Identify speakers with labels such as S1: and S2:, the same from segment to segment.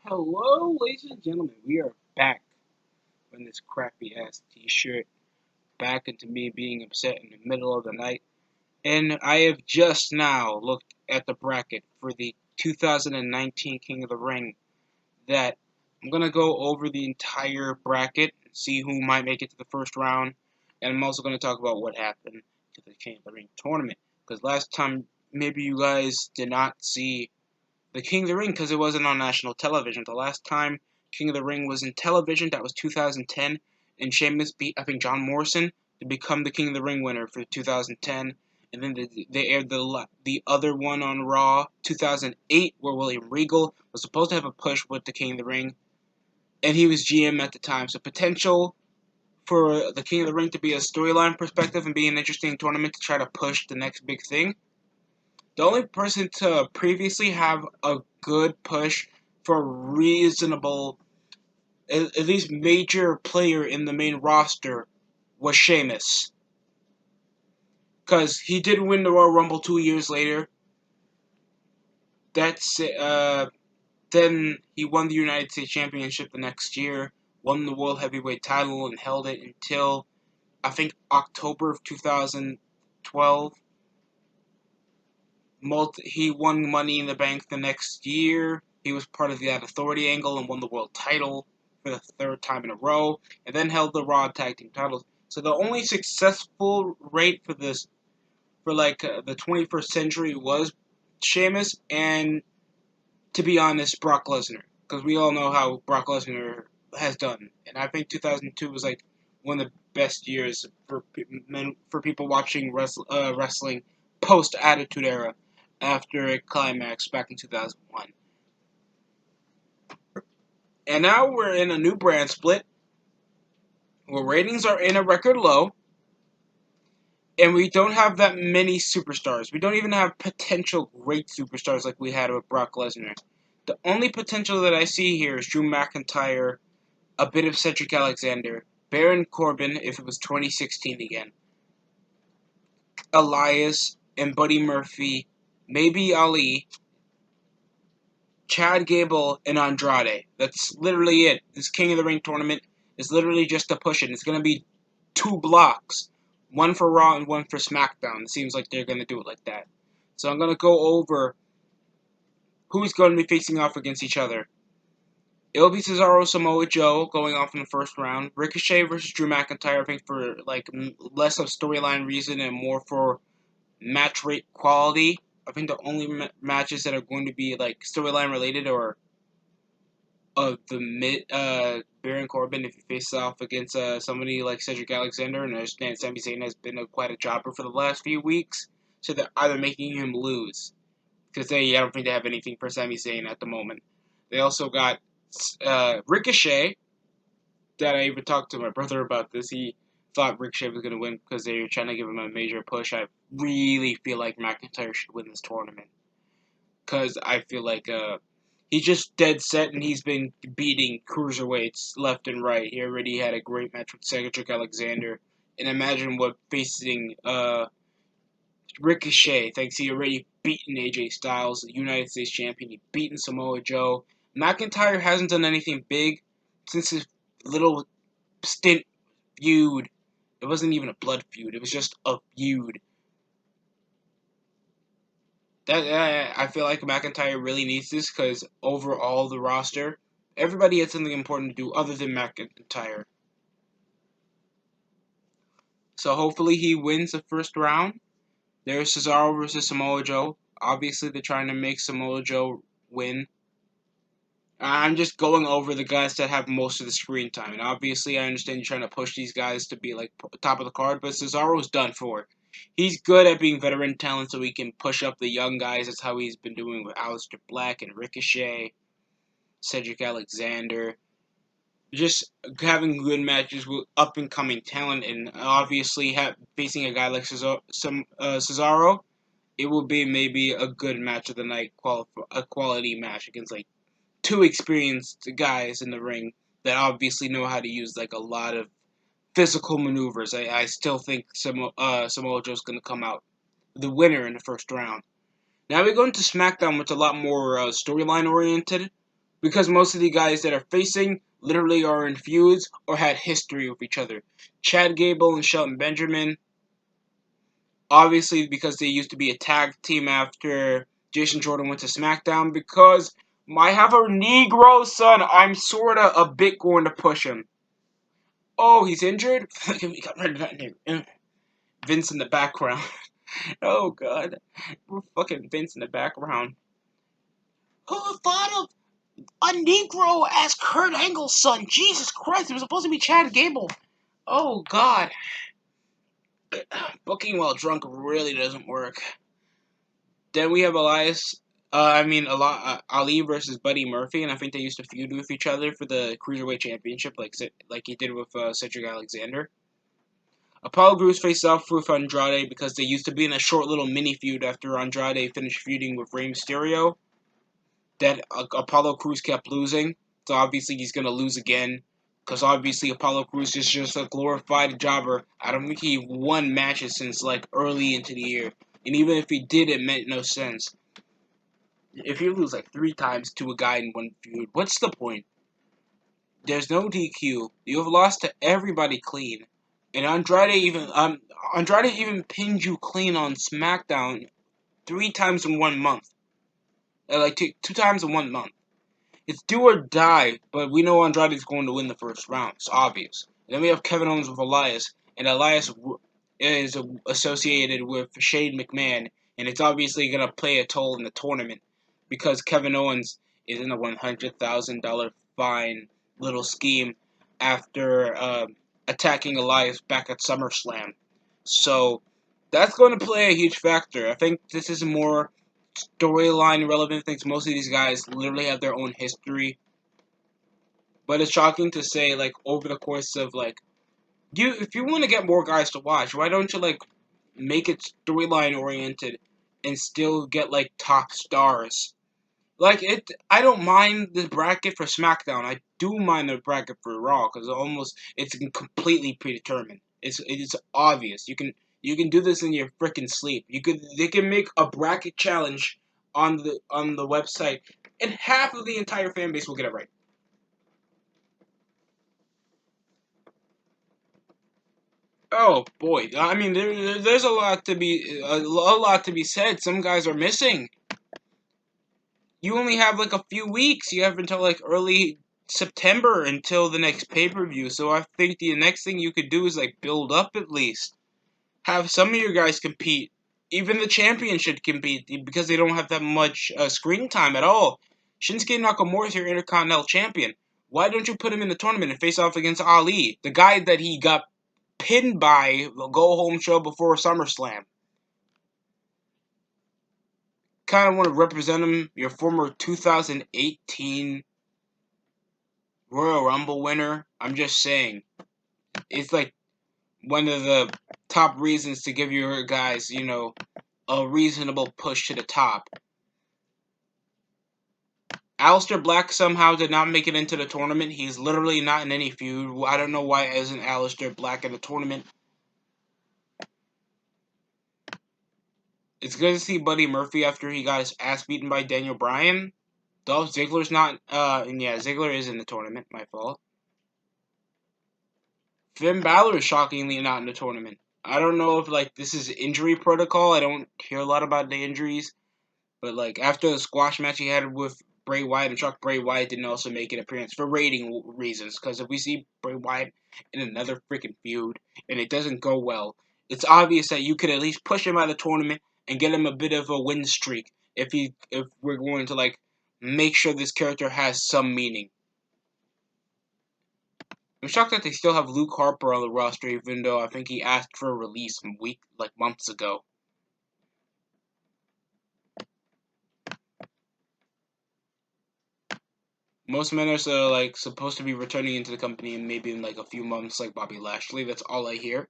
S1: Hello, ladies and gentlemen. We are back on this crappy ass t-shirt. Back into me being upset in the middle of the night. And I have just now looked at the bracket for the 2019 King of the Ring. That I'm going to go over the entire bracket, see who might make it to the first round. And I'm also going to talk about what happened to the King of the Ring tournament. Because last time, maybe you guys did not see the King of the Ring because it wasn't on national television. The last time King of the Ring was in television, that was 2010, and Sheamus beat, I think, John Morrison to become the King of the Ring winner for 2010. And then they aired the other one on Raw, 2008, where William Regal was supposed to have a push with the King of the Ring, and he was GM at the time. So potential for the King of the Ring to be a storyline perspective and be an interesting tournament to try to push the next big thing. The only person to previously have a good push for a reasonable, at least major player in the main roster was Sheamus. Because he did win the Royal Rumble 2 years later. That's Then he won the United States Championship the next year, won the World Heavyweight title, and held it until, I think, October of 2012. He won Money in the Bank the next year. He was part of that Authority angle and won the world title for the third time in a row, and then held the Raw Tag Team titles. So the only successful rate for this, for the 21st century, was Sheamus, and to be honest, Brock Lesnar, because we all know how Brock Lesnar has done, and I think 2002 was like one of the best years for people watching wrestling post Attitude Era after a climax back in 2001. And now we're in a new brand split where ratings are in a record low, and we don't have that many superstars. We don't even have potential great superstars like we had with Brock Lesnar. The only potential that I see here is Drew McIntyre, a bit of Cedric Alexander, Baron Corbin if it was 2016 again, Elias and Buddy Murphy, maybe Ali, Chad Gable, and Andrade. That's literally it. This King of the Ring tournament is literally just a push it. It's going to be two blocks. One for Raw and one for SmackDown. It seems like they're going to do it like that. So I'm going to go over who's going to be facing off against each other. It'll be Cesaro Samoa Joe going off in the first round. Ricochet versus Drew McIntyre, I think, for less of storyline reason and more for match rate quality. I think the only matches that are going to be storyline related are Baron Corbin if he faces off against somebody like Cedric Alexander, and I understand Sami Zayn has been quite a jobber for the last few weeks, so they're either making him lose because I don't think they have anything for Sami Zayn at the moment. They also got Ricochet. That I even talked to my brother about this. He thought Ricochet was going to win because they were trying to give him a major push. I really feel like McIntyre should win this tournament because I feel like he's just dead set, and he's been beating cruiserweights left and right. He already had a great match with Cedric Alexander, and imagine what facing Ricochet. Thanks, he already beaten AJ Styles, the United States champion. He beaten Samoa Joe. McIntyre hasn't done anything big since his little stint feud. It wasn't even a blood feud. It was just a feud. I feel like McIntyre really needs this because overall the roster, everybody had something important to do other than McIntyre. So hopefully he wins the first round. There's Cesaro versus Samoa Joe. Obviously they're trying to make Samoa Joe win. I'm just going over the guys that have most of the screen time. And obviously I understand you're trying to push these guys to be top of the card, but Cesaro's done for. He's good at being veteran talent so he can push up the young guys. That's how he's been doing with Aleister Black and Ricochet, Cedric Alexander. Just having good matches with up-and-coming talent, and obviously facing a guy like Cesaro, it will be maybe a good match of the night, a quality match against two experienced guys in the ring that obviously know how to use a lot of physical maneuvers. I still think Samoa Joe's going to come out the winner in the first round. Now we go into SmackDown, which is a lot more storyline oriented. Because most of the guys that are facing literally are in feuds or had history with each other. Chad Gable and Shelton Benjamin, obviously because they used to be a tag team after Jason Jordan went to SmackDown. Because I have a Negro son, I'm sorta a bit going to push him. Oh, he's injured? We got rid of that name. Vince in the background. Oh god. We're fucking Vince in the background. Who thought of a Negro as Kurt Angle's son? Jesus Christ, it was supposed to be Chad Gable. Oh god. Booking while drunk really doesn't work. Then we have Ali versus Buddy Murphy, and I think they used to feud with each other for the Cruiserweight Championship, like he did with Cedric Alexander. Apollo Crews faced off with Andrade because they used to be in a short little mini feud after Andrade finished feuding with Rey Mysterio. That Apollo Crews kept losing, so obviously he's gonna lose again. Because obviously Apollo Crews is just a glorified jobber. I don't think he won matches since like early into the year. And even if he did, it meant no sense. If you lose like 3 times to a guy in one feud, what's the point? There's no DQ. You have lost to everybody clean. And Andrade even pinned you clean on SmackDown 3 times in 1 month. Like 2 times in 1 month. It's do or die, but we know Andrade's going to win the first round. It's obvious. And then we have Kevin Owens with Elias, and Elias is associated with Shane McMahon, and it's obviously going to play a toll in the tournament because Kevin Owens is in a $100,000 fine little scheme after attacking Elias back at SummerSlam. So that's going to play a huge factor. I think this is more storyline relevant things. Most of these guys literally have their own history. But it's shocking to say, like, over the course of, like, if you want to get more guys to watch, why don't you, like, make it storyline oriented and still get, like, top stars? Like, I don't mind the bracket for SmackDown. I do mind the bracket for Raw, because it's completely predetermined. It's obvious. You can do this in your freaking sleep. They can make a bracket challenge on the website, and half of the entire fan base will get it right. Oh boy, I mean there's a lot to be said. Some guys are missing. You only have like a few weeks. You have until like early September until the next pay-per-view. So I think the next thing you could do is like build up at least. Have some of your guys compete. Even the champion should compete because they don't have that much screen time at all. Shinsuke Nakamura is your Intercontinental Champion. Why don't you put him in the tournament and face off against Ali, the guy that he got pinned by the go-home show before SummerSlam? Kind of want to represent him, your former 2018 Royal Rumble winner. I'm just saying, it's like one of the top reasons to give your guys, a reasonable push to the top. Aleister Black somehow did not make it into the tournament. He's literally not in any feud. I don't know why isn't Aleister Black in the tournament. It's good to see Buddy Murphy after he got his ass beaten by Daniel Bryan. Dolph Ziggler's not, and yeah, Ziggler is in the tournament, my fault. Finn Balor is shockingly not in the tournament. I don't know if, like, this is injury protocol. I don't hear a lot about the injuries. But, like, after the squash match he had with Bray Wyatt and Chuck, Bray Wyatt didn't also make an appearance for rating reasons. Because if we see Bray Wyatt in another freaking feud and it doesn't go well, it's obvious that you could at least push him out of the tournament and get him a bit of a win streak if we're going to, like, make sure this character has some meaning. I'm shocked that they still have Luke Harper on the roster, even though I think he asked for a release months ago. Most men are like supposed to be returning into the company in maybe in like a few months, like Bobby Lashley. That's all I hear.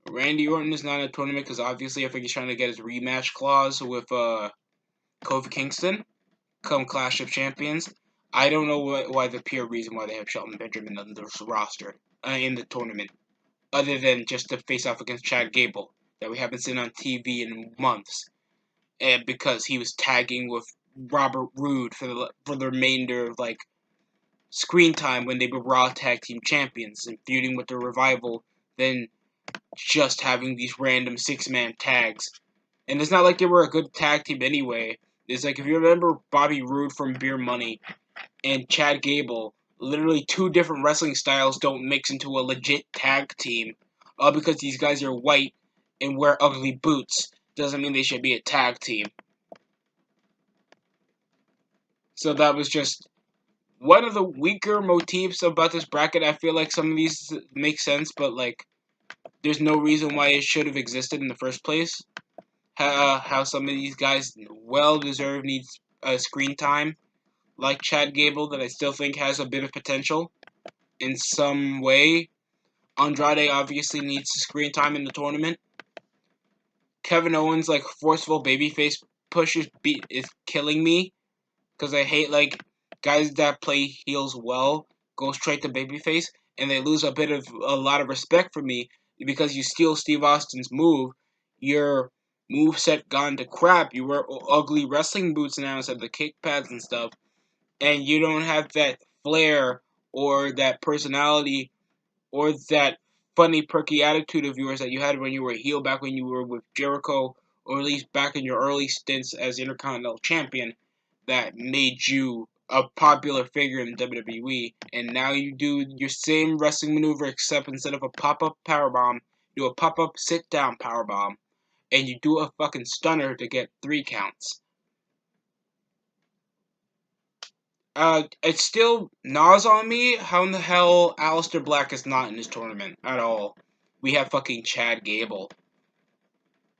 S1: Randy Orton is not in a tournament because obviously I think he's trying to get his rematch clause with Kofi Kingston come Clash of Champions. I don't know why the pure reason why they have Shelton Benjamin on the roster in the tournament, other than just to face off against Chad Gable that we haven't seen on TV in months, and because he was tagging with Robert Roode for the remainder of like screen time when they were Raw Tag Team Champions and feuding with the Revival, than just having these random 6-man tags. And it's not like they were a good tag team anyway. It's like if you remember Bobby Roode from Beer Money and Chad Gable, literally two different wrestling styles don't mix into a legit tag team. All because these guys are white and wear ugly boots doesn't mean they should be a tag team. So that was just one of the weaker motifs about this bracket. I feel like some of these make sense, but like there's no reason why it should have existed in the first place. How some of these guys well deserved needs screen time, like Chad Gable, that I still think has a bit of potential in some way. Andrade obviously needs screen time in the tournament. Kevin Owens' like forceful babyface push is killing me because I hate like guys that play heels well go straight to babyface and they lose a lot of respect for me because you steal Steve Austin's move. Your move set gone to crap. You wear ugly wrestling boots now instead of the kick pads and stuff, and you don't have that flair or that personality or that funny, perky attitude of yours that you had when you were a heel back when you were with Jericho, or at least back in your early stints as Intercontinental Champion, that made you a popular figure in WWE. And now you do your same wrestling maneuver, except instead of a pop-up powerbomb, you do a pop-up sit-down powerbomb, and you do a fucking stunner to get 3 counts. It still gnaws on me how in the hell Aleister Black is not in this tournament at all. We have fucking Chad Gable.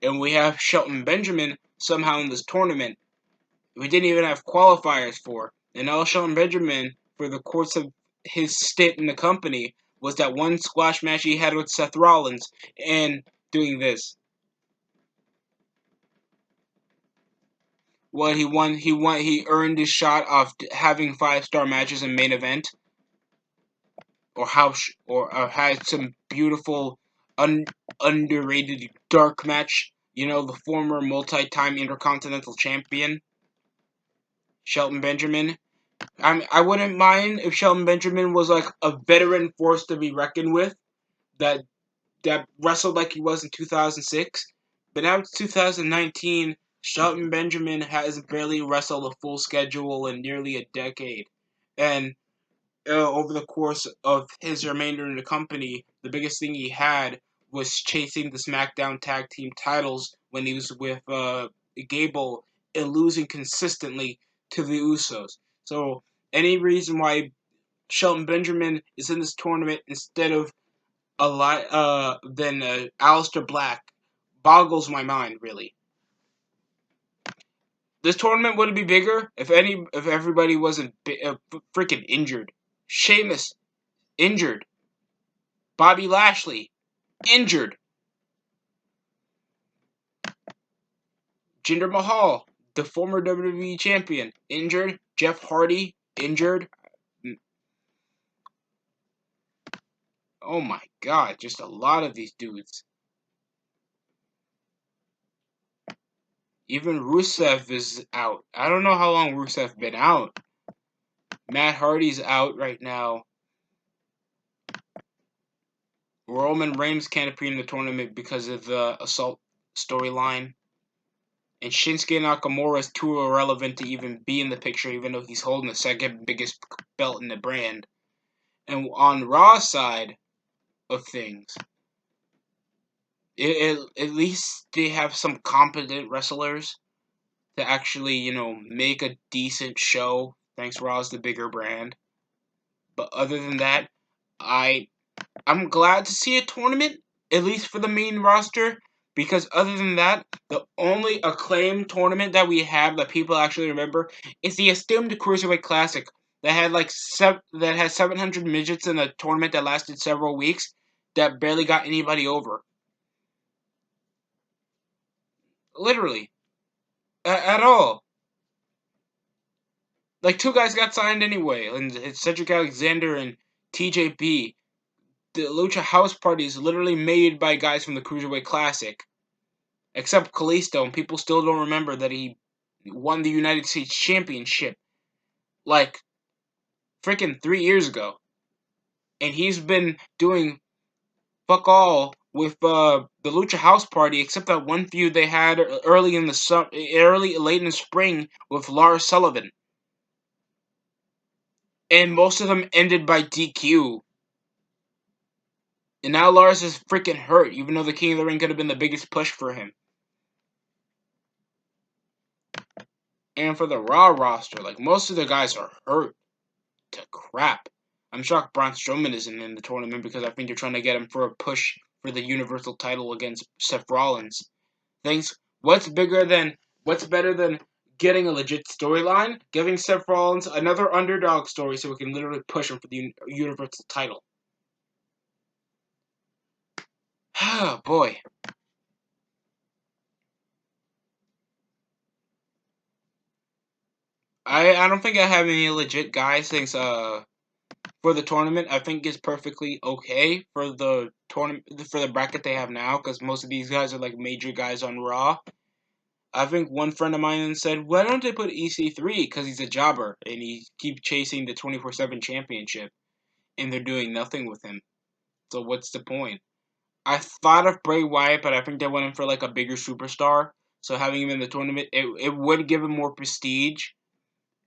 S1: And we have Shelton Benjamin somehow in this tournament. We didn't even have qualifiers for. And all Shelton Benjamin, for the course of his stint in the company, was that one squash match he had with Seth Rollins and doing this. What he earned his shot of having 5-star matches in main event. Or had some beautiful underrated dark match. You know, the former multi-time Intercontinental Champion, Shelton Benjamin. I wouldn't mind if Shelton Benjamin was like a veteran force to be reckoned with that wrestled like he was in 2006. But now it's 2019. Shelton Benjamin has barely wrestled a full schedule in nearly a decade. And over the course of his remainder in the company, the biggest thing he had was chasing the SmackDown Tag Team titles when he was with Gable and losing consistently to the Usos. So any reason why Shelton Benjamin is in this tournament instead of than Aleister Black boggles my mind, really. This tournament would be bigger if everybody wasn't freaking injured. Sheamus injured. Bobby Lashley injured. Jinder Mahal, the former WWE champion, injured. Jeff Hardy injured. Oh my god, just a lot of these dudes. Even Rusev is out. I don't know how long Rusev been out. Matt Hardy's out right now. Roman Reigns can't appear in the tournament because of the assault storyline. And Shinsuke Nakamura is too irrelevant to even be in the picture, even though he's holding the second biggest belt in the brand. And on Raw's side of things, at least they have some competent wrestlers to actually, make a decent show. Thanks, Raw's the bigger brand. But other than that, I'm glad to see a tournament, at least for the main roster, because other than that, the only acclaimed tournament that we have that people actually remember is the esteemed Cruiserweight Classic that had that had 700 midgets in a tournament that lasted several weeks that barely got anybody over. Literally. At all. Like, 2 guys got signed anyway, and it's Cedric Alexander and TJP. The Lucha House Party is literally made by guys from the Cruiserweight Classic. Except Kalisto, and people still don't remember that he won the United States Championship like freaking 3 years ago. And he's been doing fuck all with the Lucha House Party, except that one feud they had early in the late in the spring with Lars Sullivan, and most of them ended by DQ. And now Lars is freaking hurt, even though the King of the Ring could have been the biggest push for him. And for the Raw roster, like most of the guys are hurt to crap. I'm shocked Braun Strowman isn't in the tournament because I think you're trying to get him for a push for the Universal title against Seth Rollins. Thanks. What's better than getting a legit storyline? Giving Seth Rollins another underdog story so we can literally push him for the Universal title. Oh boy. I don't think I have any legit guys things for the tournament. I think it's perfectly okay for the tournament for the bracket they have now because most of these guys are like major guys on Raw. I think one friend of mine said, "Why don't they put EC3 because he's a jobber and he keeps chasing the 24/7 championship and they're doing nothing with him. So what's the point?" I thought of Bray Wyatt, but I think they went in for like a bigger superstar. So having him in the tournament, it would give him more prestige.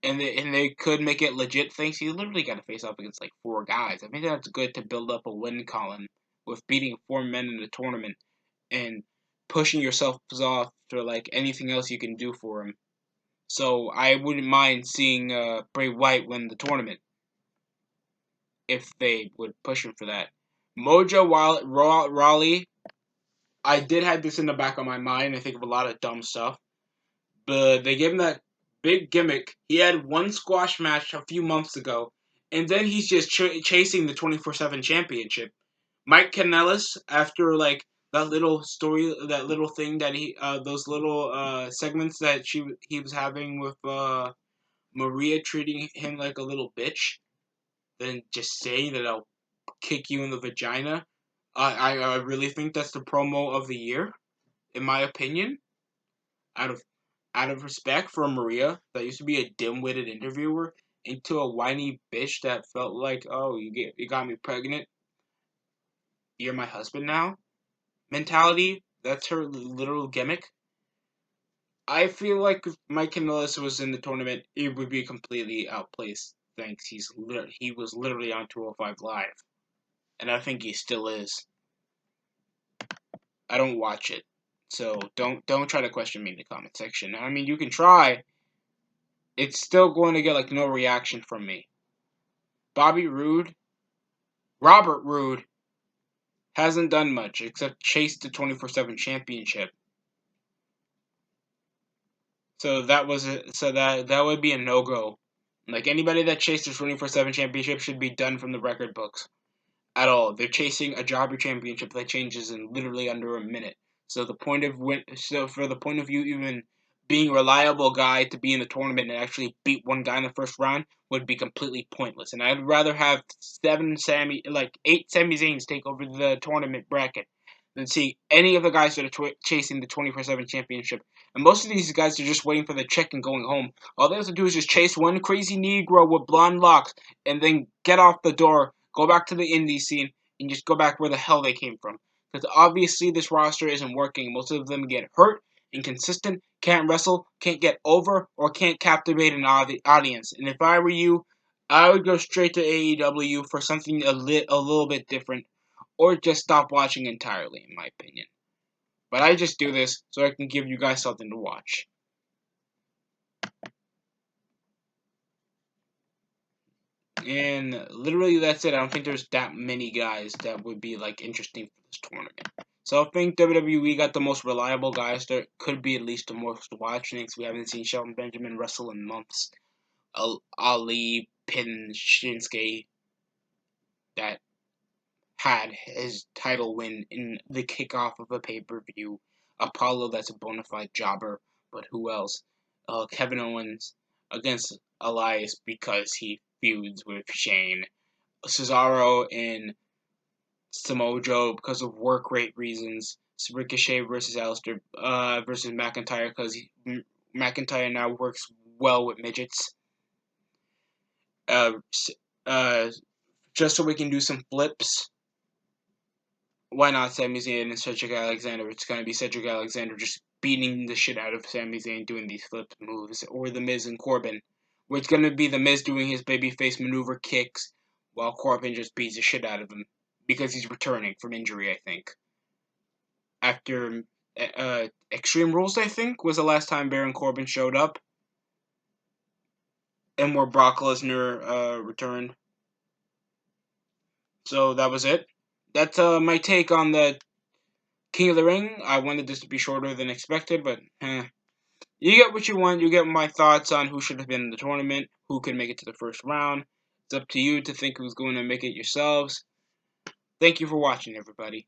S1: And they could make it legit things. He literally got to face off against like 4 guys. I think that's good to build up a win column with beating 4 men in the tournament and pushing yourself off for like anything else you can do for him. So I wouldn't mind seeing Bray Wyatt win the tournament if they would push him for that. Mojo Rawley, I did have this in the back of my mind. I think of a lot of dumb stuff. But they gave him that big gimmick. He had one squash match a few months ago, and then he's just chasing the 24/7 championship. Mike Kanellis, after like that little story, that little thing that those little segments that he was having with Maria treating him like a little bitch, then just saying that I'll kick you in the vagina. I really think that's the promo of the year, in my opinion. Out of out of respect for Maria, that used to be a dim-witted interviewer, into a whiny bitch that felt like, oh, you got me pregnant, you're my husband now mentality. That's her literal gimmick. I feel like if Mike Kanellis was in the tournament, it would be completely outplaced. Thanks, he was literally on 205 Live, and I think he still is. I don't watch it, so don't try to question me in the comment section. I mean, you can try. It's still going to get like no reaction from me. Bobby Roode, Robert Roode, hasn't done much except chase the 24/7 championship. So that would be a no-go. Like anybody that chased the 24/7 championship should be done from the record books. At all. They're chasing a jobber championship that changes in literally under a minute. So for the point of view, even being a reliable guy to be in the tournament and actually beat one guy in the first round would be completely pointless. And I'd rather have 8 Sami Zayns take over the tournament bracket than see any of the guys that are chasing the 24/7 championship. And most of these guys are just waiting for the check and going home. All they have to do is just chase one crazy Negro with blonde locks and then get off the door, go back to the indie scene, and just go back where the hell they came from. Because obviously this roster isn't working. Most of them get hurt, inconsistent, can't wrestle, can't get over, or can't captivate an audience. And if I were you, I would go straight to AEW for something a little bit different, or just stop watching entirely, in my opinion. But I just do this so I can give you guys something to watch. And literally that's it. I don't think there's that many guys that would be like interesting for this tournament. So I think WWE got the most reliable guys that could be at least the most watching because we haven't seen Shelton Benjamin wrestle in months. Ali, Pin, Shinsuke, that had his title win in the kickoff of a pay-per-view. Apollo, that's a bona fide jobber, but who else? Kevin Owens against Elias because he feuds with Shane. Cesaro and Samoa Joe because of work rate reasons. Ricochet versus Aleister versus McIntyre because McIntyre now works well with midgets. Uh, just so we can do some flips. Why not Sami Zayn and Cedric Alexander? It's going to be Cedric Alexander just beating the shit out of Sami Zayn doing these flip moves. Or The Miz and Corbin. Where it's going to be The Miz doing his babyface maneuver kicks while Corbin just beats the shit out of him. Because he's returning from injury, I think. After Extreme Rules, I think, was the last time Baron Corbin showed up. And where Brock Lesnar returned. So that was it. That's my take on the King of the Ring. I wanted this to be shorter than expected, but you get what you want. You get my thoughts on who should have been in the tournament, who could make it to the first round. It's up to you to think who's going to make it yourselves. Thank you for watching, everybody.